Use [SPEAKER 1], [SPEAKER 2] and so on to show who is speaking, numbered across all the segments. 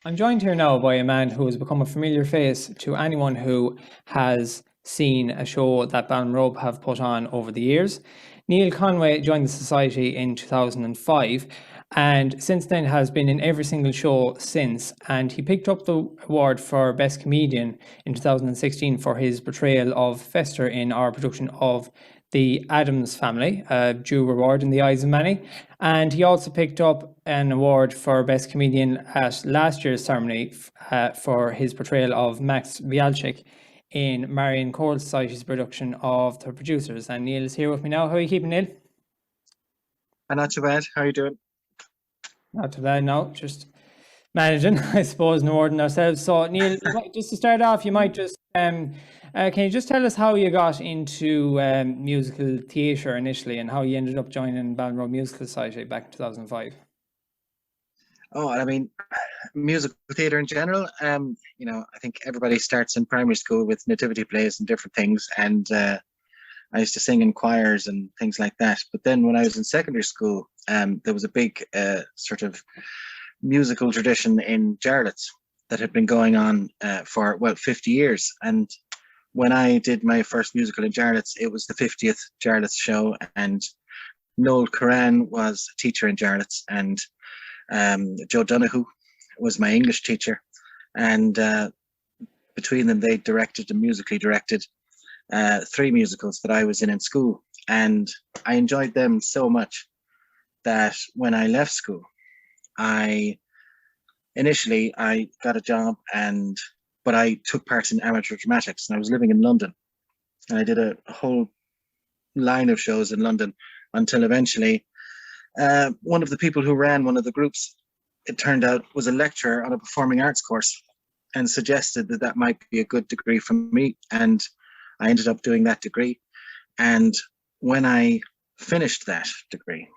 [SPEAKER 1] I'm joined here now by a man who has become a familiar face to anyone who has seen a show that Ballinrobe have put on over the years. Niall Conway joined the society in 2005 and since then has been in every single show since, and he picked up the award for Best Comedian in 2016 for his portrayal of Fester in our production of The Addams Family, a due reward in the eyes of many. And he also picked up an award for Best Comedian at last year's ceremony for his portrayal of Max Bialchik in Marion Cole Society's production of The Producers. And Neil is here with me now. How are you keeping, Neil?
[SPEAKER 2] Not too bad. How are you doing?
[SPEAKER 1] Not too bad, no. Just managing, I suppose, no more than ourselves. So, Neil, just to start off, you might just can you just tell us how you got into musical theatre initially, and how you ended up joining Ballinrobe Musical Society back in 2005?
[SPEAKER 2] Oh, I mean, musical theatre in general. I think everybody starts in primary school with nativity plays and different things, and I used to sing in choirs and things like that. But then when I was in secondary school, there was a big sort of musical tradition in Jarlath's that had been going on for 50 years. And when I did my first musical in Jarlath's, it was the 50th Jarlath's show, and Noel Curran was a teacher in Jarlath's, and Joe Donoghue was my English teacher, and between them they directed and musically directed three musicals that I was in school, and I enjoyed them so much that when I left school, I got a job, but I took part in amateur dramatics, and I was living in London, and I did a whole line of shows in London until eventually one of the people who ran one of the groups, it turned out, was a lecturer on a performing arts course and suggested that that might be a good degree for me. And I ended up doing that degree. And when I finished that degree,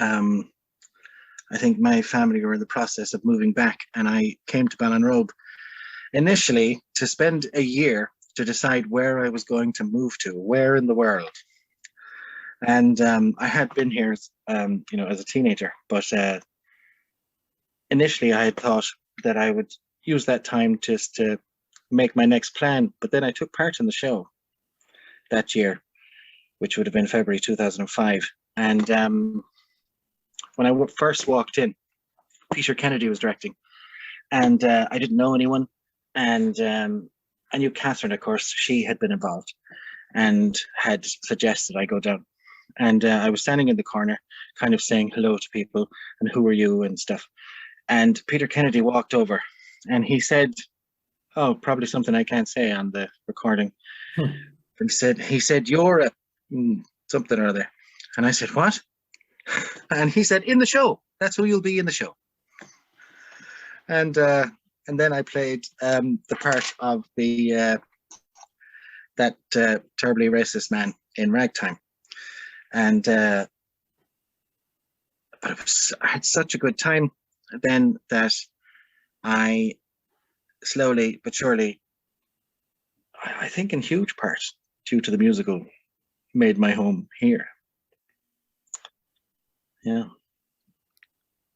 [SPEAKER 2] I think my family were in the process of moving back, and I came to Ballinrobe initially to spend a year to decide where I was going to move to, where in the world. And I had been here, as a teenager, but initially I had thought that I would use that time just to make my next plan. But then I took part in the show that year, which would have been February 2005. And when I first walked in, Peter Kennedy was directing, and I didn't know anyone. And I knew Catherine, of course. She had been involved and had suggested I go down. And I was standing in the corner, kind of saying hello to people and who are you and stuff. And Peter Kennedy walked over and he said, oh, probably something I can't say on the recording.
[SPEAKER 1] Hmm.
[SPEAKER 2] He said, you're a something or other. And I said, what? And he said, in the show. That's who you'll be in the show. And then I played the part of that terribly racist man in Ragtime. And but I had such a good time then that I slowly but surely, I think in huge part due to the musical, made my home here. Yeah.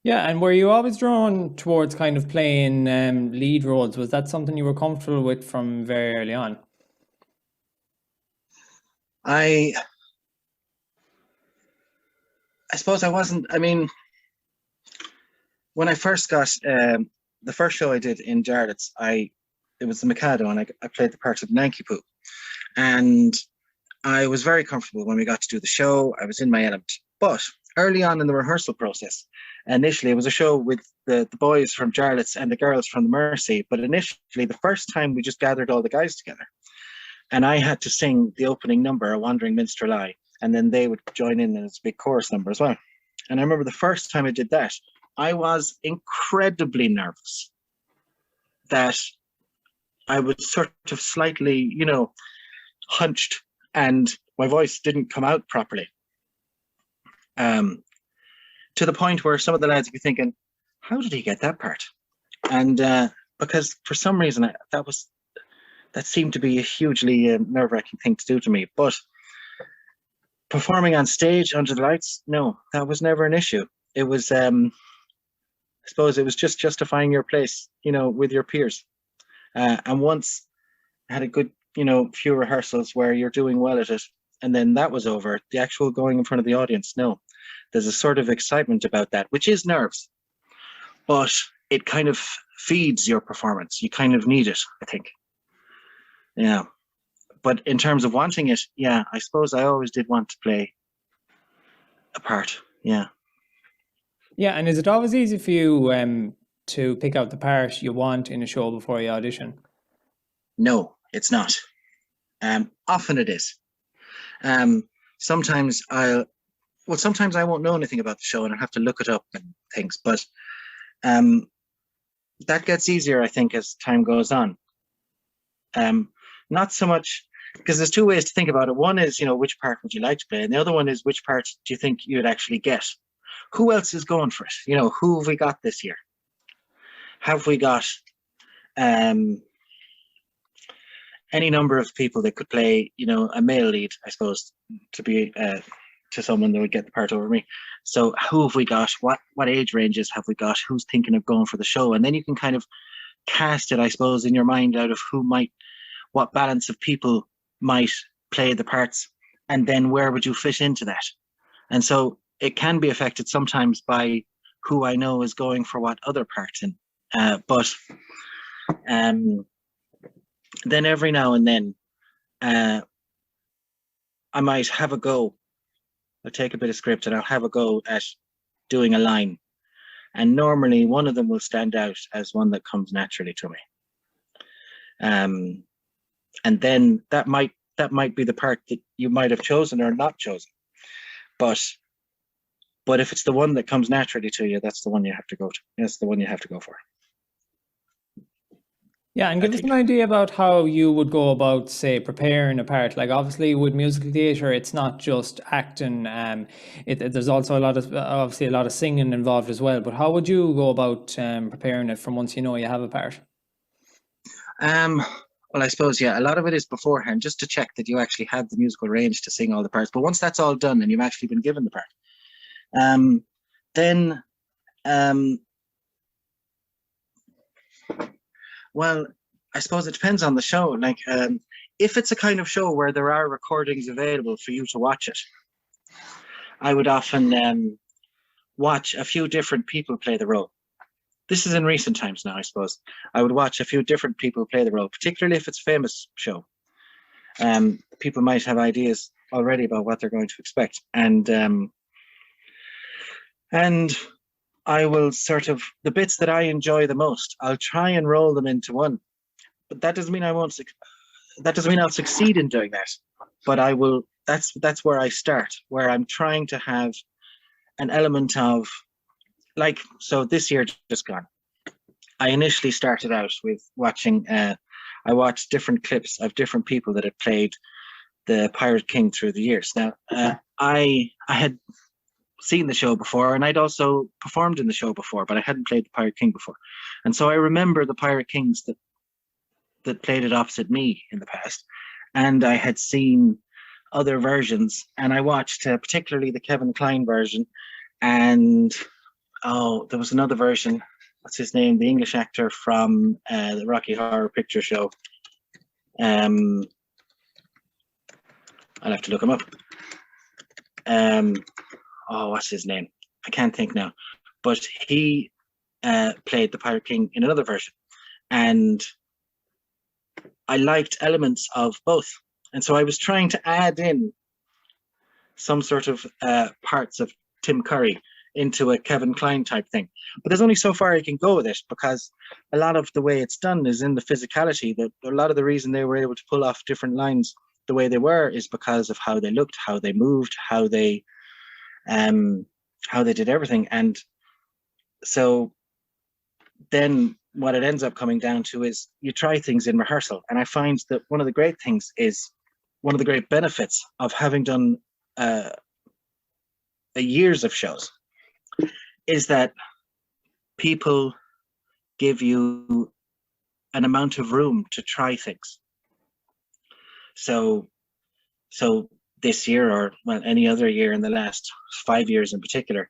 [SPEAKER 1] Yeah, and were you always drawn towards kind of playing lead roles? Was that something you were comfortable with from very early on?
[SPEAKER 2] I suppose I wasn't. I mean, when I first got the first show I did in Jarlath's, it was the Mikado, and I played the part of Nankipu, and I was very comfortable when we got to do the show. I was in my element, but early on in the rehearsal process, initially it was a show with the boys from Jarlath's and the girls from the Mercy. But initially, the first time we just gathered all the guys together, and I had to sing the opening number, "A Wandering Minstrel I," and then they would join in as a big chorus number as well. And I remember the first time I did that, I was incredibly nervous that I was sort of slightly, hunched, and my voice didn't come out properly. To the point where some of the lads would be thinking, how did he get that part? And because for some reason that seemed to be a hugely nerve-wracking thing to do to me. But performing on stage under the lights, no, that was never an issue. It was suppose it was just justifying your place, with your peers. And once I had a good, few rehearsals where you're doing well at it, and then that was over, the actual going in front of the audience, no. There's a sort of excitement about that, which is nerves, but it kind of feeds your performance. You kind of need it, I think. Yeah. But in terms of wanting it, yeah, I suppose I always did want to play a part. Yeah.
[SPEAKER 1] Yeah, and is it always easy for you to pick out the part you want in a show before you audition?
[SPEAKER 2] No, it's not. Often it is. Sometimes sometimes I won't know anything about the show and I have to look it up and things, but that gets easier, I think, as time goes on. Not so much, because there's two ways to think about it. One is, which part would you like to play? And the other one is, which part do you think you'd actually get? Who else is going for it? Who have we got this year? Have we got any number of people that could play, a male lead, I suppose, to be to someone that would get the part over me. So who have we got? What age ranges have we got? Who's thinking of going for the show? And then you can kind of cast it, I suppose, in your mind out of what balance of people might play the parts, and then where would you fit into that? And so it can be affected sometimes by who I know is going for what other parts in. But then every now and then, I might have a go. I'll take a bit of script and I'll have a go at doing a line. And normally one of them will stand out as one that comes naturally to me. And then that might be the part that you might have chosen or not chosen. But if it's the one that comes naturally to you, that's the one you have to go to. That's the one you have to go for.
[SPEAKER 1] Yeah, and give us an idea about how you would go about, say, preparing a part. Like, obviously, with musical theatre, it's not just acting. There's also obviously a lot of singing involved as well. But how would you go about preparing it from once you know you have a part?
[SPEAKER 2] Well, I suppose, yeah, a lot of it is beforehand, just to check that you actually have the musical range to sing all the parts. But once that's all done and you've actually been given the part, then well, I suppose it depends on the show. Like, if it's a kind of show where there are recordings available for you to watch it, I would often watch a few different people play the role. This is in recent times now, I suppose. I would watch a few different people play the role, particularly if it's a famous show. People might have ideas already about what they're going to expect. And I will sort of, the bits that I enjoy the most, I'll try and roll them into one. But that doesn't mean I'll succeed in doing that. But I will, that's where I start, where I'm trying to have an element of, like, so this year just gone, I initially started out with watching, I watched different clips of different people that had played the Pirate King through the years. Now, I had seen the show before, and I'd also performed in the show before, but I hadn't played the Pirate King before. And so I remember the Pirate Kings that played it opposite me in the past. And I had seen other versions, and I watched particularly the Kevin Kline version. And there was another version. What's his name? The English actor from the Rocky Horror Picture Show. I'll have to look him up. What's his name? I can't think now. But he played the Pirate King in another version. And I liked elements of both. And so I was trying to add in some sort of parts of Tim Curry into a Kevin Kline type thing. But there's only so far I can go with it, because a lot of the way it's done is in the physicality. That a lot of the reason they were able to pull off different lines the way they were is because of how they looked, how they moved, how they did everything. And so then what it ends up coming down to is you try things in rehearsal. And I find that one of the great benefits of having done years of shows is that people give you an amount of room to try things. So this year, or well, any other year in the last 5 years in particular,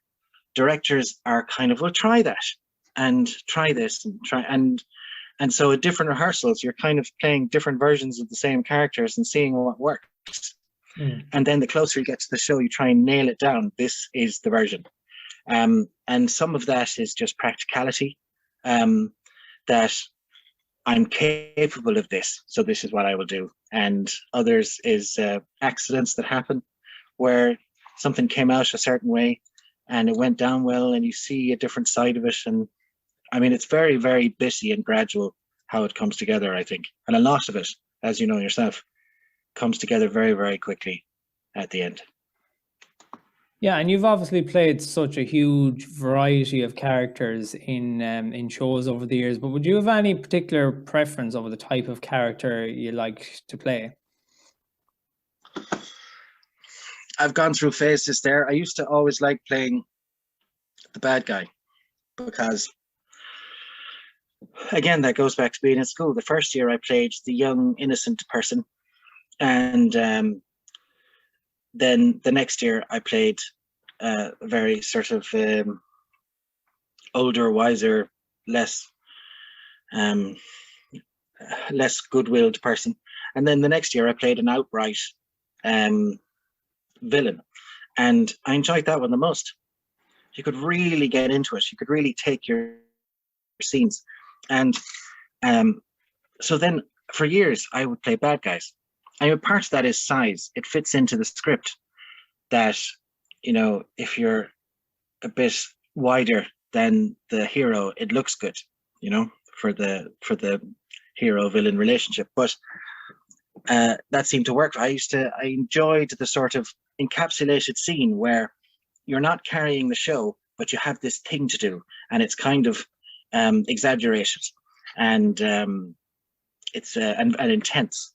[SPEAKER 2] directors are kind of, well, try that. and try this and try. And so at different rehearsals, you're kind of playing different versions of the same characters and seeing what works. And then the closer you get to the show, you try and nail it down. This is the version. And some of that is just practicality, that I'm capable of this, so this is what I will do. And others is accidents that happen where something came out a certain way and it went down well, and you see a different side of it. And I mean, it's very, very bitty and gradual how it comes together, I think. And a lot of it, as you know yourself, comes together very, very quickly at the end.
[SPEAKER 1] Yeah, and you've obviously played such a huge variety of characters in shows over the years, but would you have any particular preference over the type of character you like to play?
[SPEAKER 2] I've gone through phases there. I used to always like playing the bad guy because, again, that goes back to being in school. The first year I played the young, innocent person. And then the next year I played a very sort of older, wiser, less good-willed person. And then the next year I played an outright villain. And I enjoyed that one the most. You could really get into it. You could really take your scenes. And so then for years I would play bad guys. And part of that is size. It fits into the script that, you know, if you're a bit wider than the hero, it looks good, you know, for the hero villain relationship. But that seemed to work. I enjoyed the sort of encapsulated scene where you're not carrying the show, but you have this thing to do, and it's kind of exaggerated, and it's and intense.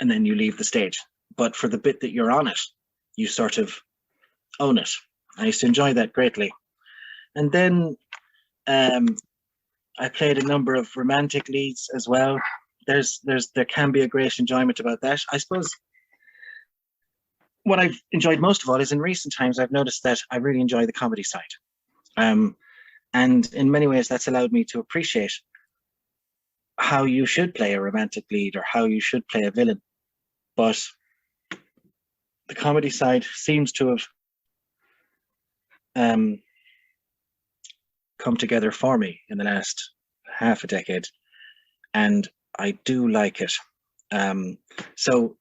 [SPEAKER 2] And then you leave the stage. But for the bit that you're on it, you sort of own it. I used to enjoy that greatly. And then I played a number of romantic leads as well. There can be a great enjoyment about that. I suppose what I've enjoyed most of all is in recent times, I've noticed that I really enjoy the comedy side. And in many ways, that's allowed me to appreciate how you should play a romantic lead or how you should play a villain. But the comedy side seems to have come together for me in the last half a decade, and I do like it. So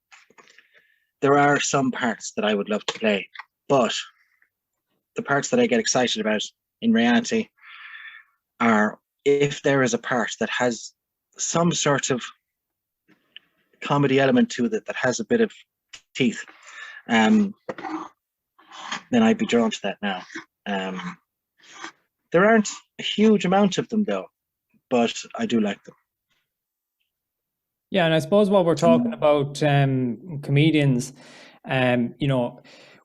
[SPEAKER 2] there are some parts that I would love to play, but the parts that I get excited about in reality are if there is a part that has some sort of comedy element to it that has a bit of teeth, then I'd be drawn to that now. There aren't a huge amount of them though, but I do like them.
[SPEAKER 1] Yeah, and I suppose while we're talking about comedians, you know,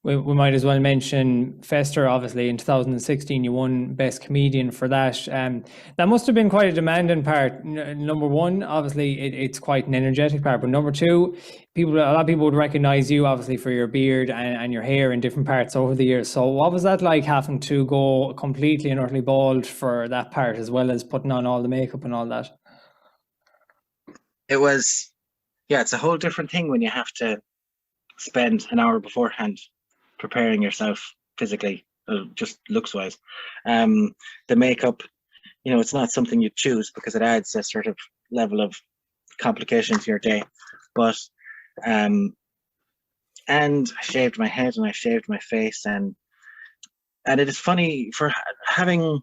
[SPEAKER 1] we might as well mention Fester. Obviously, in 2016, you won Best Comedian for that. That must have been quite a demanding part. Number one, obviously, it's quite an energetic part. But number two, a lot of people would recognize you, obviously, for your beard and your hair in different parts over the years. So what was that like, having to go completely and utterly bald for that part, as well as putting on all the makeup and all that?
[SPEAKER 2] It was, yeah, it's a whole different thing when you have to spend an hour beforehand preparing yourself physically, just looks wise. The makeup, you know, it's not something you choose because it adds a sort of level of complication to your day. But and I shaved my head and I shaved my face, and it is funny for having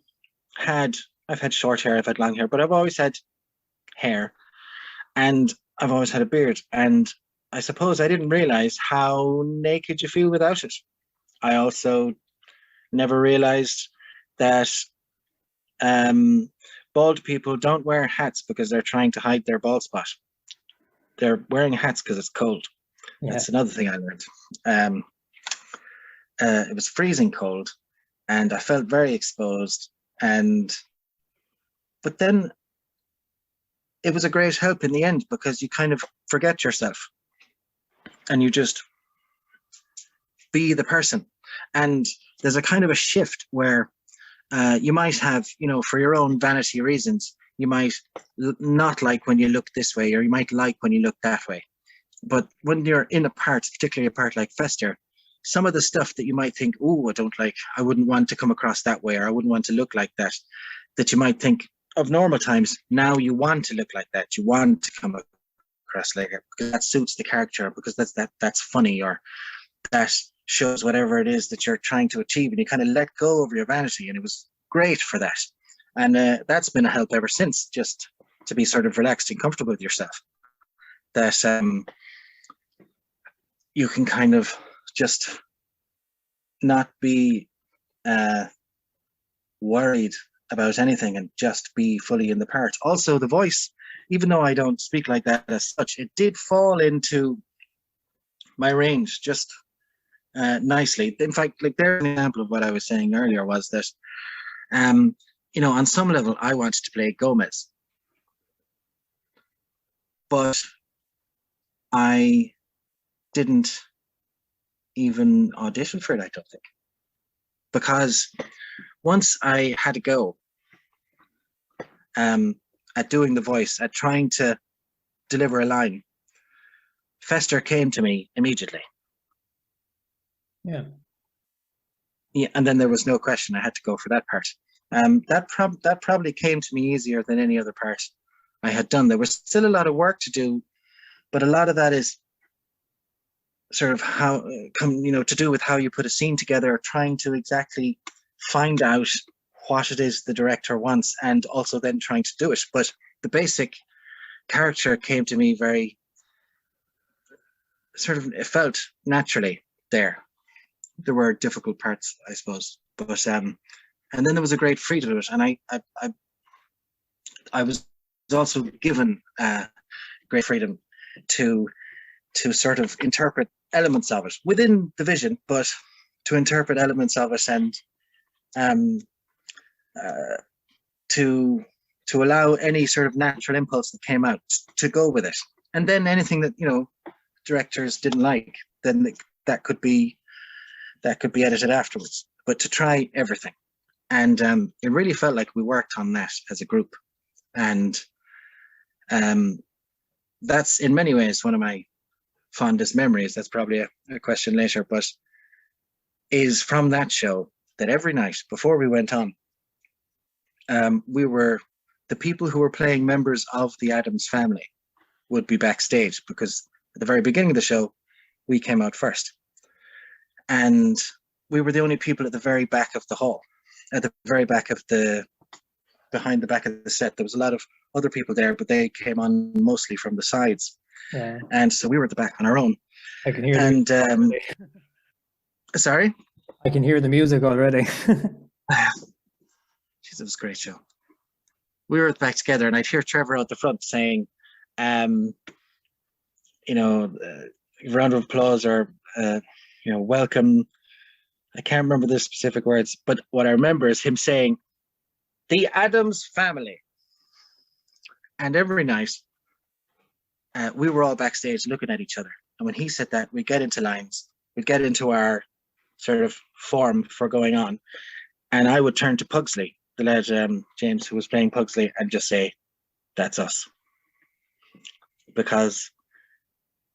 [SPEAKER 2] had, I've had short hair, I've had long hair, but I've always had hair and I've always had a beard, and I suppose I didn't realize how naked you feel without it. I also never realized that bald people don't wear hats because they're trying to hide their bald spot. They're wearing hats because it's cold. Yeah. That's another thing I learned. It was freezing cold and I felt very exposed, but then it was a great help in the end because you kind of forget yourself and you just be the person. And there's a kind of a shift where You might have, for your own vanity reasons, you might not like when you look this way, or you might like when you look that way. But when you're in a part, particularly a part like Fester, some of the stuff that you might think, oh, I don't like, I wouldn't want to come across that way, or I wouldn't want to look like that, that you might think of normal times, now you want to look like that. You want to come across like it because that suits the character, because that's funny, or that shows whatever it is that you're trying to achieve, and you kind of let go of your vanity, and it was great for that. And that's been a help ever since, just to be sort of relaxed and comfortable with yourself, that you can kind of just not be worried about anything and just be fully in the part. Also, the voice, even though I don't speak like that as such, it did fall into my range just nicely. In fact, like, there's an example of what I was saying earlier, was that on some level I wanted to play Gomez, but I didn't even audition for it, I don't think, because once I had to go at doing the voice, at trying to deliver a line, Fester came to me immediately.
[SPEAKER 1] Yeah.
[SPEAKER 2] Yeah, and then there was no question. I had to go for that part. That probably came to me easier than any other part I had done. There was still a lot of work to do, but a lot of that is sort of how to do with how you put a scene together, trying to exactly find out what it is the director wants, and also then trying to do it. But the basic character came to me very sort of, it felt naturally there. There were difficult parts, I suppose, but and then there was a great freedom to it, and I was also given great freedom to sort of interpret elements of it within the vision, but to interpret elements of it, and to allow any sort of natural impulse that came out to go with it. And then anything that directors didn't like, then that could be edited afterwards. But to try everything, and it really felt like we worked on that as a group, and that's in many ways one of my fondest memories. That's probably a question later, but is from that show, that every night before we went on, we were, the people who were playing members of the Addams family would be backstage, because at the very beginning of the show, we came out first. And we were the only people at the very back of the hall, at the very back of behind the back of the set. There was a lot of other people there, but they came on mostly from the sides.
[SPEAKER 1] Yeah.
[SPEAKER 2] And so we were at the back on our own.
[SPEAKER 1] I can hear
[SPEAKER 2] Sorry?
[SPEAKER 1] I can hear the music already.
[SPEAKER 2] Jeez, it was a great show. We were at the back together, and I'd hear Trevor out the front saying, round of applause, or welcome. I can't remember the specific words, but what I remember is him saying, "The Addams family." And every night, we were all backstage looking at each other. And when he said that, we'd get into lines, we'd get into our sort of form for going on. And I would turn to Pugsley, the lad James, who was playing Pugsley, and just say, "That's us." Because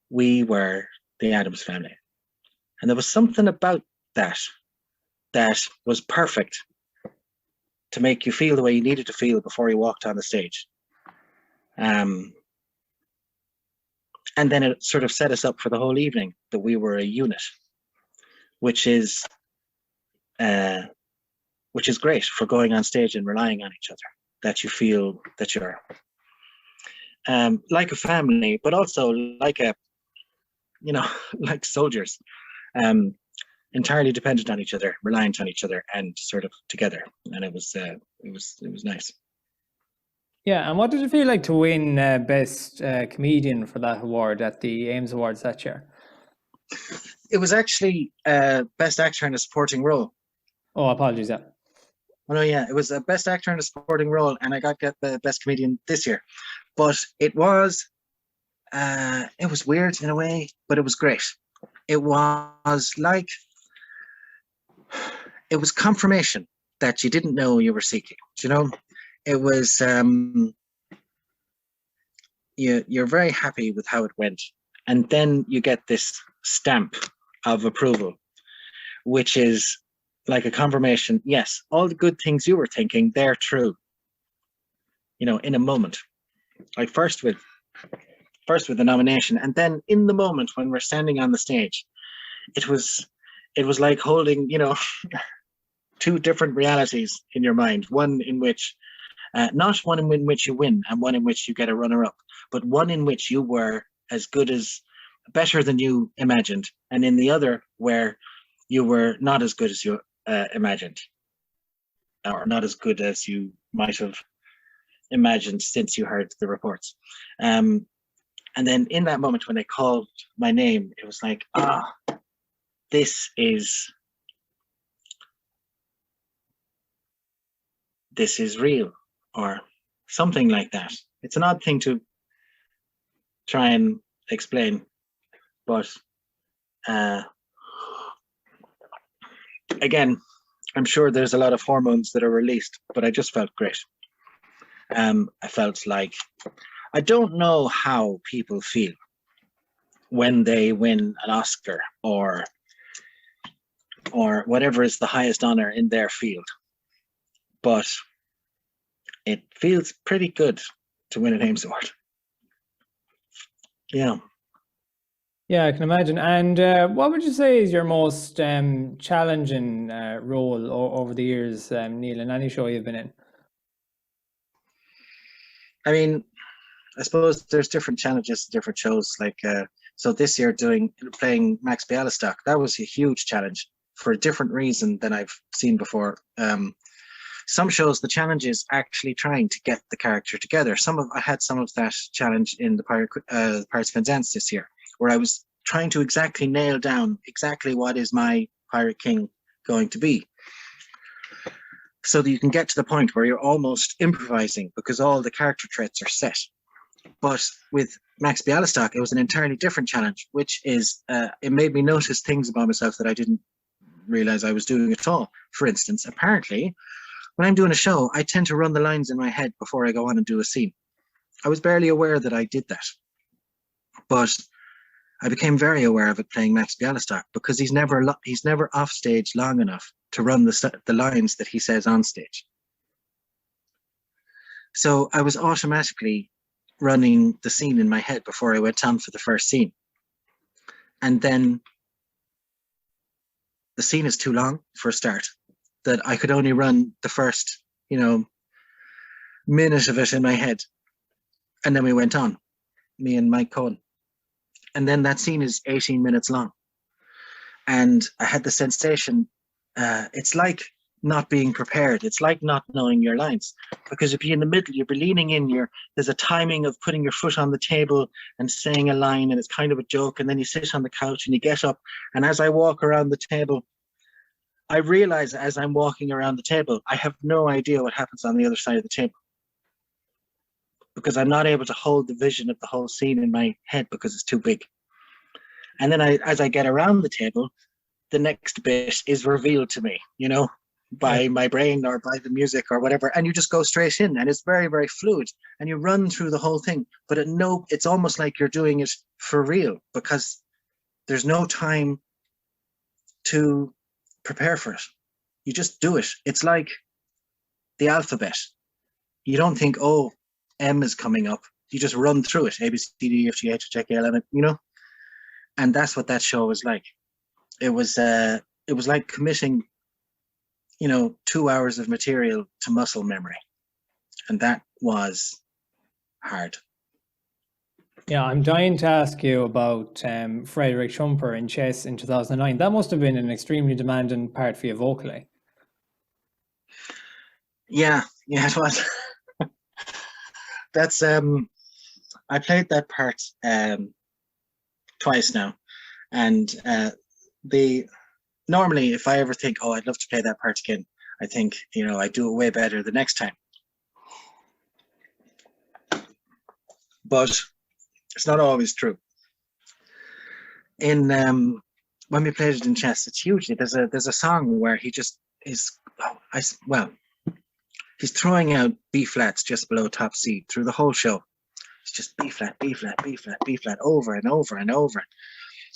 [SPEAKER 2] we were the Addams family. And there was something about that was perfect to make you feel the way you needed to feel before you walked on the stage. And then it sort of set us up for the whole evening, that we were a unit, which is great for going on stage and relying on each other, that you feel that you're like a family, but also like like soldiers, entirely dependent on each other, reliant on each other, and sort of together. And it was nice.
[SPEAKER 1] Yeah, and what did it feel like to win Best Comedian for that award at the Ames Awards that year?
[SPEAKER 2] It was actually Best Actor in a Supporting Role.
[SPEAKER 1] Oh, apologies, yeah.
[SPEAKER 2] Oh no, yeah, it was a Best Actor in a Supporting Role, and I got the Best Comedian this year. But it was weird in a way, but it was great. It was confirmation that you didn't know you were seeking. You know, it was you're very happy with how it went, and then you get this stamp of approval, which is like a confirmation. Yes, all the good things you were thinking, they're true. You know, in a moment, like first with the nomination, and then in the moment when we're standing on the stage, it was like holding, you know, two different realities in your mind. One in which, not one in which you win and one in which you get a runner-up, but one in which you were as good as, better than you imagined, and in the other where you were not as good as you imagined, or not as good as you might have imagined since you heard the reports. And then in that moment when they called my name, it was like, this is real, or something like that. It's an odd thing to try and explain, but again, I'm sure there's a lot of hormones that are released, but I just felt great. I felt like, I don't know how people feel when they win an Oscar or whatever is the highest honor in their field, but it feels pretty good to win an Ames Award. Yeah.
[SPEAKER 1] Yeah, I can imagine. And what would you say is your most challenging role over the years, Neil, in any show you've been in?
[SPEAKER 2] I mean, I suppose there's different challenges, different shows. Like, so this year playing Max Bialystock, that was a huge challenge for a different reason than I've seen before. Some shows, the challenge is actually trying to get the character together. I had some of that challenge in the Pirates of Penzance this year, where I was trying to exactly nail down exactly what is my Pirate King going to be, so that you can get to the point where you're almost improvising because all the character traits are set. But with Max Bialystock, it was an entirely different challenge, which is, it made me notice things about myself that I didn't realize I was doing at all. For instance, apparently, when I'm doing a show, I tend to run the lines in my head before I go on and do a scene. I was barely aware that I did that, but I became very aware of it playing Max Bialystock, because he's never off stage long enough to run the lines that he says on stage. So I was automatically running the scene in my head before I went on for the first scene. And then the scene is too long for a start, that I could only run the first, minute of it in my head. And then we went on, me and Mike Cohen. And then that scene is 18 minutes long. And I had the sensation, it's like not being prepared. It's like not knowing your lines, because if you're in the middle, you'll be leaning in, there's a timing of putting your foot on the table and saying a line, and it's kind of a joke. And then you sit on the couch and you get up. And as I walk around the table, I realize as I'm walking around the table, I have no idea what happens on the other side of the table, because I'm not able to hold the vision of the whole scene in my head because it's too big. And then as I get around the table, the next bit is revealed to me, by my brain or by the music or whatever. And you just go straight in, and it's very, very fluid, and you run through the whole thing. But it's almost like you're doing it for real, because there's no time to prepare for it. You just do it. It's like the alphabet. You don't think, oh, M is coming up. You just run through it. A, B, C, D, E, F, G, H, I, J, K, L, M, and that's what that show was like. It was like committing, 2 hours of material to muscle memory, and that was hard.
[SPEAKER 1] Yeah, I'm dying to ask you about Frederick Trumper in Chess in 2009. That must have been an extremely demanding part for you vocally.
[SPEAKER 2] Yeah, it was. That's I played that part twice now, and normally if I ever think, oh, I'd love to play that part again, I think, I do it way better the next time. But it's not always true. When we played it in Chess, it's hugely, there's a song where he just is, well, he's throwing out B flats just below top C through the whole show. It's just B flat, B flat, B flat, B flat, over and over and over.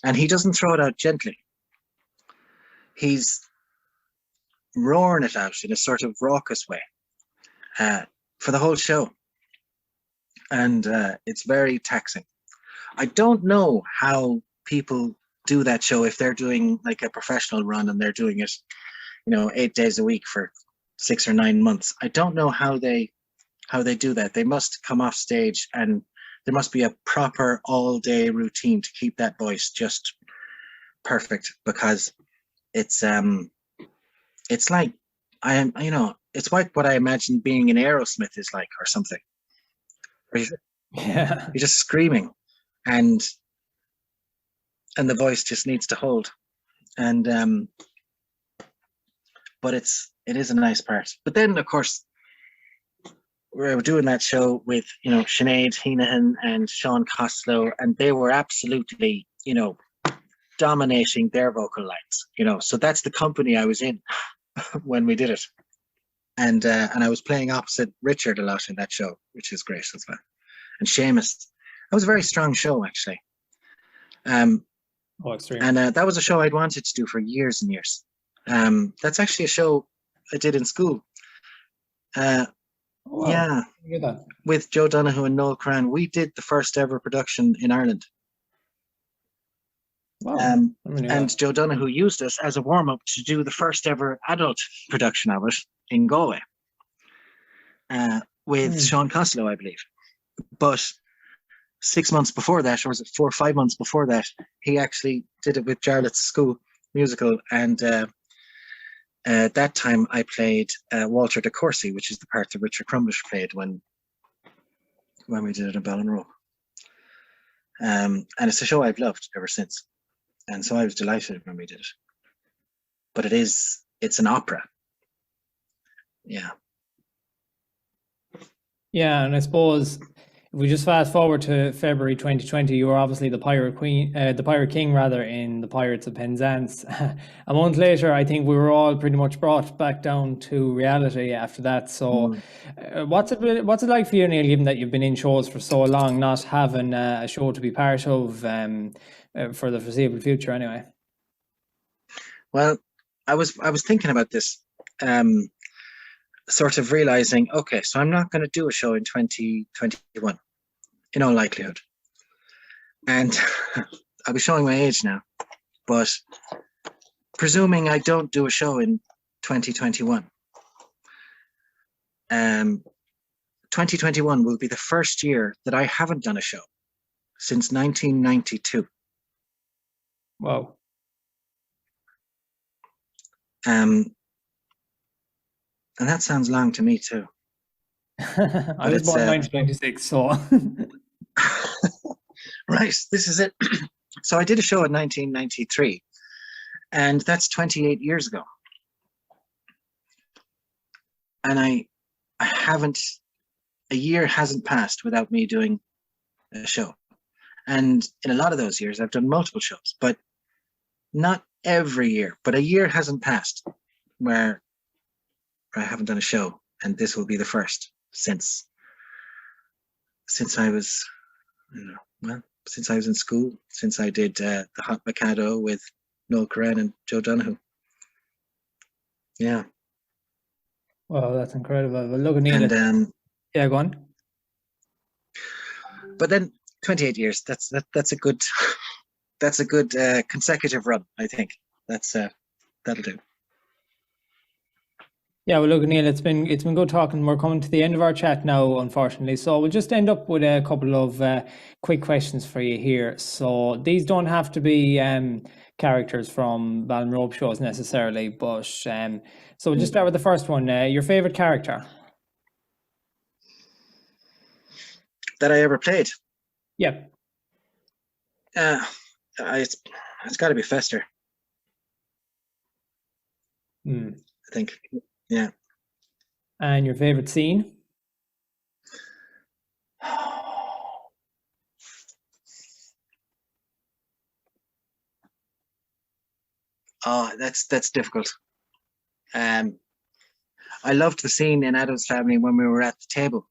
[SPEAKER 2] And he doesn't throw it out gently. He's roaring it out in a sort of raucous way for the whole show. And it's very taxing. I don't know how people do that show if they're doing like a professional run and they're doing it, 8 days a week for 6 or 9 months. I don't know how they do that. They must come off stage and there must be a proper all day routine to keep that voice just perfect, because it's like it's like what I imagine being in Aerosmith is like, or something.
[SPEAKER 1] Yeah.
[SPEAKER 2] You're just screaming and the voice just needs to hold. And but it is a nice part. But then of course we were doing that show with Sinead Heenahan and Sean Costello, and they were absolutely dominating their vocal lines. So that's the company I was in when we did it. And I was playing opposite Richard a lot in that show, which is great as well. And Seamus. That was a very strong show, actually.
[SPEAKER 1] Extreme.
[SPEAKER 2] And that was a show I'd wanted to do for years and years. That's actually a show I did in school.
[SPEAKER 1] Wow.
[SPEAKER 2] Yeah, with Joe Donoghue and Noel Cran. We did the first ever production in Ireland.
[SPEAKER 1] Wow.
[SPEAKER 2] And Joe Donoghue used us as a warm-up to do the first ever adult production of it in Galway with Sean Costello, I believe. But 6 months before that, or was it 4 or 5 months before that, he actually did it with Jarlath's School musical. And that time I played Walter de Courcy, which is the part that Richard Crumlish played when we did it in Ballinrobe. And it's a show I've loved ever since. And so I was delighted when we did it. But it's an opera. Yeah.
[SPEAKER 1] Yeah, and I suppose if we just fast forward to February 2020, you were obviously the Pirate King rather, in the Pirates of Penzance. A month later, I think we were all pretty much brought back down to reality after that. So, what's it like for you, Neil, given that you've been in shows for so long, not having a show to be part of for the foreseeable future, anyway?
[SPEAKER 2] Well, I was thinking about this. Sort of realizing, okay, so I'm not going to do a show in 2021, in all likelihood. And I'll be showing my age now, but presuming I don't do a show in 2021, 2021 will be the first year that I haven't done a show since 1992.
[SPEAKER 1] Wow.
[SPEAKER 2] And that sounds long to me too.
[SPEAKER 1] I was born in 1996, so.
[SPEAKER 2] Right, this is it. So I did a show in 1993, and that's 28 years ago. And a year hasn't passed without me doing a show. And in a lot of those years, I've done multiple shows, but not every year. But a year hasn't passed where I haven't done a show, and this will be the first since I was, since I was in school, since I did the Hot Mikado with Noel Curran and Joe Donoghue. Yeah.
[SPEAKER 1] Well, that's incredible. Well, look at Neil.
[SPEAKER 2] And
[SPEAKER 1] yeah, go on.
[SPEAKER 2] But then 28 years. That's a good consecutive run. I think that'll do.
[SPEAKER 1] Yeah, well, look, Neil, it's been good talking. We're coming to the end of our chat now, unfortunately. So we'll just end up with a couple of quick questions for you here. So these don't have to be characters from Ballinrobe shows necessarily, but so we'll just start with the first one. Your favorite character
[SPEAKER 2] that I ever played?
[SPEAKER 1] Yeah.
[SPEAKER 2] It's got to be Fester. I think. Yeah.
[SPEAKER 1] And your favorite scene?
[SPEAKER 2] Oh, that's difficult. I loved the scene in Adam's Family when we were at the table,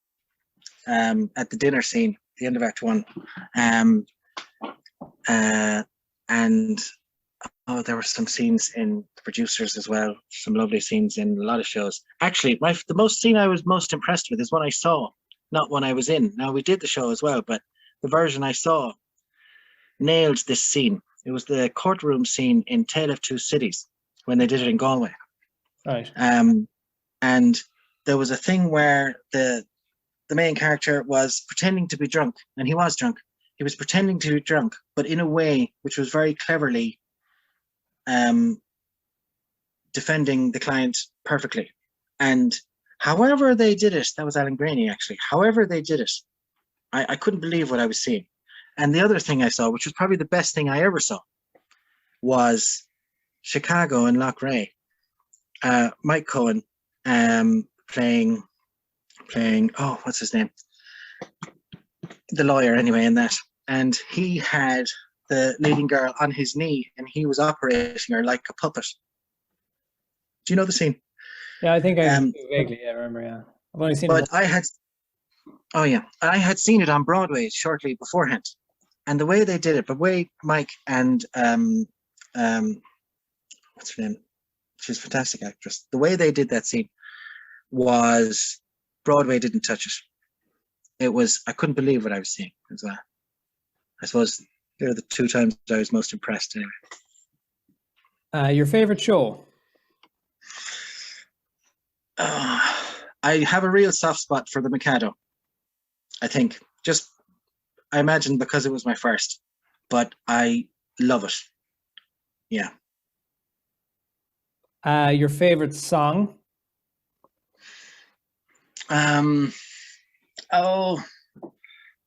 [SPEAKER 2] at the dinner scene, the end of Act One, and there were some scenes in The Producers as well. Some lovely scenes in a lot of shows. Actually, the most scene I was most impressed with is one I saw, not one I was in. Now, we did the show as well, but the version I saw nailed this scene. It was the courtroom scene in Tale of Two Cities when they did it in Galway.
[SPEAKER 1] Right.
[SPEAKER 2] And there was a thing where the main character was pretending to be drunk, and he was drunk. He was pretending to be drunk, but in a way which was very cleverly defending the client perfectly. And however they did it, that was Alan Graney actually, however they did it, I couldn't believe what I was seeing. And the other thing I saw, which was probably the best thing I ever saw, was Chicago and Loughrea. Mike Cohen playing, oh, what's his name? The lawyer, anyway, in that. And he had the leading girl on his knee, and he was operating her like a puppet. Do you know the scene?
[SPEAKER 1] Yeah, I think I vaguely remember. Yeah, I've only seen it.
[SPEAKER 2] But I had seen it on Broadway shortly beforehand, and the way they did it, the way Mike and what's her name? She's a fantastic actress. The way they did that scene was Broadway didn't touch it. It was, I couldn't believe what I was seeing as well. I suppose they're the two times I was most impressed anyway.
[SPEAKER 1] Your favorite show?
[SPEAKER 2] I have a real soft spot for The Mikado. I think I imagine because it was my first, but I love it. Yeah.
[SPEAKER 1] Your favorite song?
[SPEAKER 2] Oh,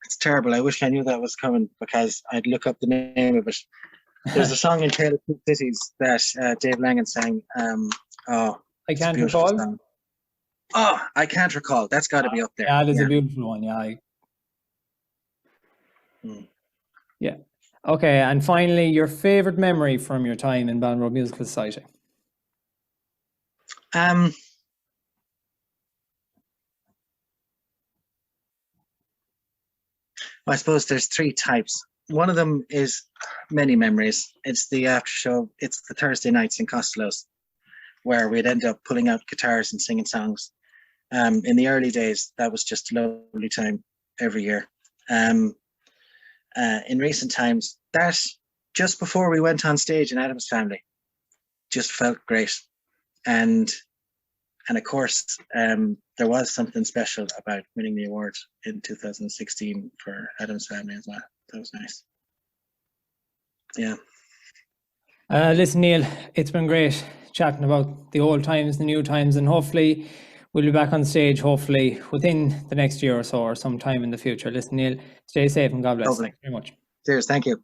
[SPEAKER 2] it's terrible. I wish I knew that was coming because I'd look up the name of it. There's a song in Tale of Two Cities that Dave Langan sang.
[SPEAKER 1] I can't recall.
[SPEAKER 2] Song. Oh, I can't recall. That's got to be up there.
[SPEAKER 1] Yeah, it is a beautiful one. Yeah. Yeah. Okay, and finally, your favorite memory from your time in Ballinrobe Musical Society?
[SPEAKER 2] I suppose there's three types. One of them is many memories. It's the after show. It's the Thursday nights in Costello's, where we'd end up pulling out guitars and singing songs. In the early days, that was just a lovely time every year. In recent times, that just before we went on stage in Adam's Family, just felt great. And of course, there was something special about winning the award in 2016 for Adam's Family as well. That was nice. Yeah.
[SPEAKER 1] Listen, Neil, it's been great chatting about the old times, the new times, and hopefully we'll be back on stage, hopefully within the next year or so or sometime in the future. Listen, Neil, stay safe and God bless.
[SPEAKER 2] Hopefully.
[SPEAKER 1] Thanks very much.
[SPEAKER 2] Cheers. Thank you.